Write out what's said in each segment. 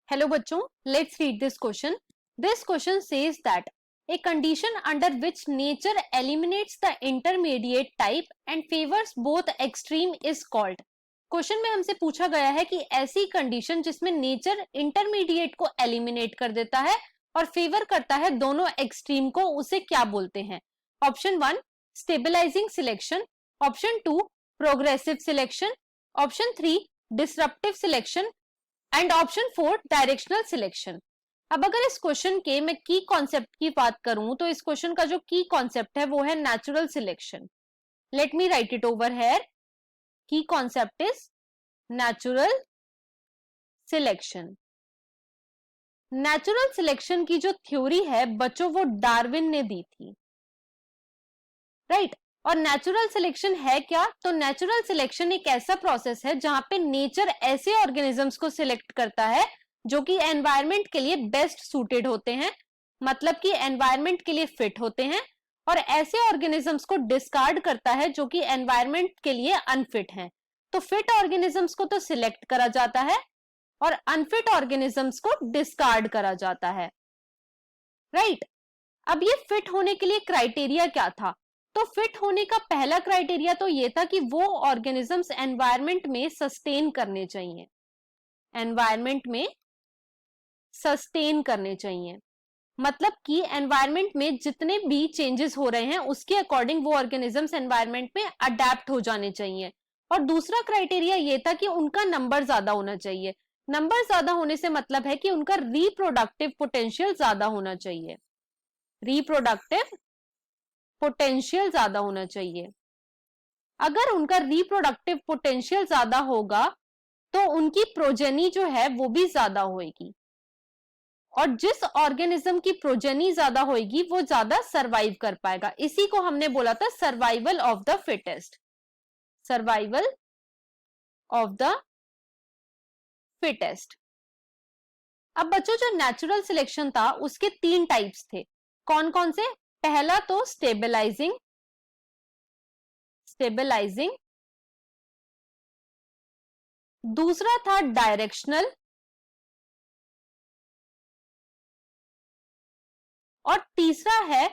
Hello बच्चों, let's read this question. This question says that a condition under which nature eliminates the intermediate type and favors both extreme is called. Question में हमसे पूछा गया है कि ऐसी condition जिसमें नेचर इंटरमीडिएट को एलिमिनेट कर देता है और फेवर करता है दोनों एक्सट्रीम को, उसे क्या बोलते हैं. Option 1 stabilising selection, option 2 progressive selection, option 3 disruptive selection and option 4 directional selection. अब अगर इस क्वेश्चन के मैं की कॉन्सेप्ट की बात करूं तो इस क्वेश्चन का जो की कॉन्सेप्ट है वो है natural selection. Let me write it over here. की concept is natural selection. Natural selection की जो थ्योरी है बच्चों वो डार्विन ने दी थी, राइट. और नेचुरल सिलेक्शन है क्या? तो नेचुरल सिलेक्शन एक ऐसा प्रोसेस है जहां पे नेचर ऐसे ऑर्गेनिजम्स को सिलेक्ट करता है जो कि एनवायरनमेंट के लिए बेस्ट सूटेड होते हैं, मतलब कि एनवायरनमेंट के लिए फिट होते हैं, और ऐसे ऑर्गेनिजम्स को डिस्कार्ड करता है जो कि एनवायरनमेंट के लिए अनफिट हैं. तो फिट ऑर्गेनिजम्स को तो सिलेक्ट करा जाता है और अनफिट ऑर्गेनिजम्स को डिस्कार्ड करा जाता है, राइट. अब ये फिट होने के लिए क्राइटेरिया क्या था? तो फिट होने का पहला क्राइटेरिया तो ये था कि वो ऑर्गेनिजम्स एनवायरनमेंट में सस्टेन करने चाहिए, एनवायरनमेंट में सस्टेन करने चाहिए, मतलब कि एनवायरनमेंट में जितने भी चेंजेस हो रहे हैं उसके अकॉर्डिंग वो ऑर्गेनिजम्स एनवायरनमेंट में अडेप्ट हो जाने चाहिए. और दूसरा क्राइटेरिया ये था कि उनका नंबर ज्यादा होना चाहिए. नंबर ज्यादा होने से मतलब है कि उनका रिप्रोडक्टिव पोटेंशियल ज्यादा होना चाहिए, रिप्रोडक्टिव पोटेंशियल ज्यादा होना चाहिए. अगर उनका रिप्रोडक्टिव पोटेंशियल ज्यादा होगा तो उनकी प्रोजेनी जो है वो भी ज्यादा होगी, और जिस ऑर्गेनिज्म की प्रोजेनी ज्यादा होगी वो ज्यादा सरवाइव कर पाएगा. इसी को हमने बोला था survival of the fittest, survival of the fittest. अब बच्चों जो नेचुरल सिलेक्शन था उसके 3 टाइप्स थे. कौन कौन से? पहला तो स्टेबलाइजिंग, स्टेबलाइजिंग. दूसरा था डायरेक्शनल, और तीसरा है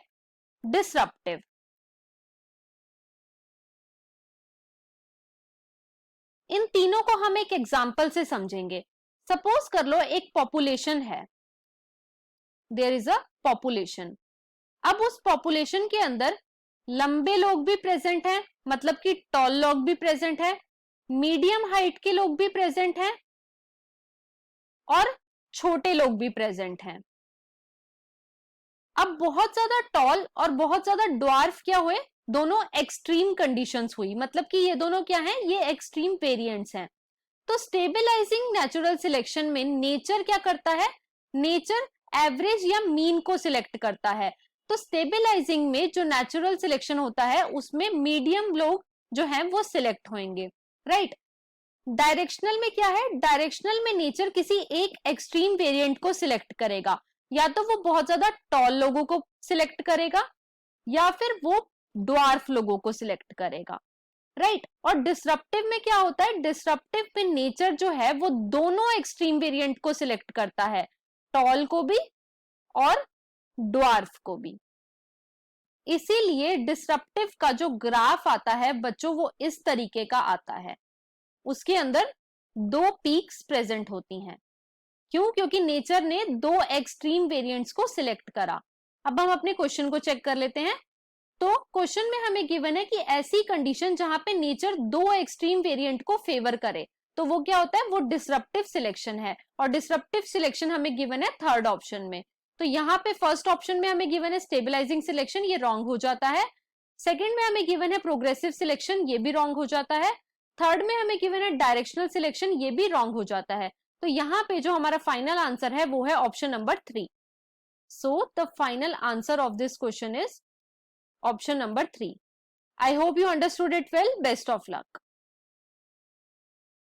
डिसरप्टिव. इन तीनों को हम एक एग्जाम्पल से समझेंगे. सपोज कर लो एक पॉपुलेशन है, देयर इज अ पॉपुलेशन. अब उस पॉपुलेशन के अंदर लंबे लोग भी प्रेजेंट हैं, मतलब कि टॉल लोग भी प्रेजेंट है, मीडियम हाइट के लोग भी प्रेजेंट हैं, और छोटे लोग भी प्रेजेंट हैं. अब बहुत ज्यादा टॉल और बहुत ज्यादा ड्वार्फ क्या हुए? दोनों एक्सट्रीम कंडीशंस हुई, मतलब कि ये दोनों क्या हैं? ये एक्सट्रीम वेरिएंट्स हैं. तो स्टेबलाइजिंग नेचुरल सिलेक्शन में नेचर क्या करता है? नेचर एवरेज या मीन को सिलेक्ट करता है. तो स्टेबलाइजिंग में जो नेचुरल सिलेक्शन होता है उसमें मीडियम लोग जो हैं वो सिलेक्ट होंगे, राइट. डायरेक्शनल में क्या है? डायरेक्शनल में नेचर किसी एक एक्सट्रीम वेरिएंट को सिलेक्ट करेगा, या तो वो बहुत ज्यादा टॉल लोगों को सिलेक्ट करेगा या फिर वो ड्वार्फ लोगों को सिलेक्ट करेगा, राइट. और डिसरप्टिव में क्या होता है? डिसरप्टिव में नेचर जो है वो दोनों एक्सट्रीम वेरिएंट को सिलेक्ट करता है, टॉल को भी और ड्वार्फ को भी. इसीलिए डिसरप्टिव का जो ग्राफ आता है बच्चों वो इस तरीके का आता है. उसके अंदर 2 पीक्स प्रेजेंट होती हैं. क्यों? क्योंकि नेचर ने 2 एक्सट्रीम वेरिएंट्स को सिलेक्ट करा. अब हम अपने क्वेश्चन को चेक कर लेते हैं. तो क्वेश्चन में हमें गिवन है कि ऐसी कंडीशन जहां पे नेचर 2 एक्सट्रीम वेरिएंट को फेवर करे, तो वो क्या होता है? वो डिसरप्टिव सिलेक्शन है. और डिसरप्टिव सिलेक्शन हमें गिवन है 3rd ऑप्शन में. तो यहाँ पे फर्स्ट ऑप्शन में हमें गिवन है स्टेबलाइजिंग सिलेक्शन, ये रॉन्ग हो जाता है. सेकंड में हमें गिवन है प्रोग्रेसिव सिलेक्शन, ये भी रॉन्ग हो जाता है. थर्ड में हमें गिवन है डायरेक्शनल सिलेक्शन, ये भी रॉन्ग हो जाता है. तो यहाँ पे जो हमारा फाइनल आंसर है वो है option number 3. So the final answer of this question is option number 3. I hope you understood it well. Best of luck.